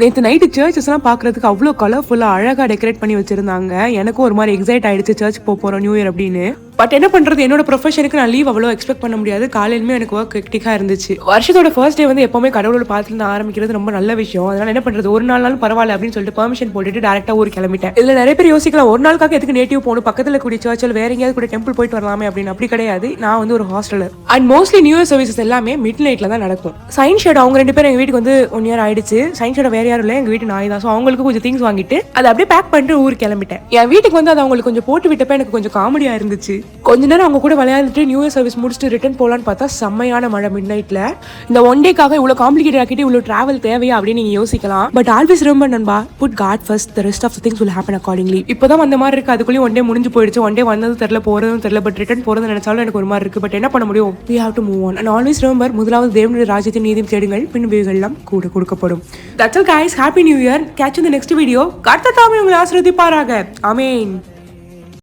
நேற்று நைட்டு சர்ச்சஸ்லாம் பார்க்கறதுக்கு அவ்வளோ கலர்ஃபுல்லாக அழகாக டெக்கரேட் பண்ணி வச்சிருந்தாங்க. எனக்கும் ஒரு மாதிரி எக்ஸைட் ஆயிடுச்சு சர்ச் போகிறோம் நியூ இயர் அப்படின்னு. பட் என்ன பண்ணுறது, என்னோட ப்ரொஃபஷனுக்கு நான் லீவ் அவ்வளோ எக்ஸ்பெக்ட் பண்ண முடியாது. காலையிலுமே எனக்கு ஒர்க் ஹெக்டிக்காக இருந்துச்சு. வருஷத்தோட ஃபர்ஸ்ட் டே வந்து எப்போவுமே கடவுளோட பார்த்துட்டு ஆரம்பிக்கிறது ரொம்ப நல்ல விஷயம். அதனால என்ன பண்ணுறது, ஒரு நாள் பரவாயில்ல அப்படின்னு சொல்லிட்டு பெர்மிஷன் போட்டுட்டு டேரெக்டாக ஊருக்கு கிளம்பிட்டேன். இதில் நிறைய பேர் யோசிக்கலாம், ஒரு நாளுக்காக எதுக்கு நேட்டிவ் போகணும், பக்கத்தில் கூடிய சர்ச்சில் வேற எங்கேயாவது கூட டெம்பிள் போயிட்டு வரலாமே அப்படின்னு. அப்படி கிடையாது. நான் வந்து ஒரு hosteller and mostly new year services எல்லாமே மிட் நைட்டில் தான் நடக்கும். சயின்ஸ் ஷேட் அவங்க 2 பேரும் எங்கள் வீட்டுக்கு வந்து 1 year ஆயிடுச்சு. சயின்ஸ் ஷேட் வேற யாரும் இல்லை, எங்கள் வீட்டு நாய் தான். ஸோ அவங்களுக்கு கொஞ்சம் திங்ஸ் வாங்கிட்டு அதை அப்படியே பேக் பண்ணிட்டு ஊருக்கு கிளம்பிட்டேன். என் வீட்டுக்கு வந்து அதை அவங்களுக்கு கொஞ்சம் போட்டு விட்டப்ப எனக்கு கொஞ்சம் காமெடியாக இருந்துச்சு. கொஞ்ச நேரம் அவங்க கூட விளையாண்டுட்டு நியூ இயர் சர்வீஸ் முடிச்சுட்டு ரிட்டர்ன் போகலான்னு பார்த்தா செம்மையான மழை மிட் நைட்ல. இந்த 1 டேக்காக இவ்வளோ காம்ப்ளிகேட் ஆக்கிட்டு இவ்வளோ டிராவல் தேவையா அப்படின்னு நீங்க யோசிக்கலாம். பட் ஆல்வேஸ் ரிமெம்பர் நண்பா, put God first, the rest of the things will happen accordingly. இப்போதான் வந்த மாதிரி இருக்கு, அதுக்குள்ளேயும் 1 day முடிஞ்சு போயிடுச்சு. 1 day வந்தது தெரியல, போறதும் தெரியல. பட் ரிட்டர்ன் போறது நினைச்சாலும் எனக்கு ஒரு மாதிரி இருக்கு. பட் என்ன பண்ண முடியும், we have to move on and always remember, முதலாவது தேவனுடைய ராஜ்யத்தின் நீதியும் தேடுங்கள், பின்புகள் எல்லாம் கூட கொடுக்கப்படும். That's all guys, happy new year, catch you in the next video. கர்த்தர் தாமே உங்களை ஆசீர்வதிப்பாராக. ஆமென்.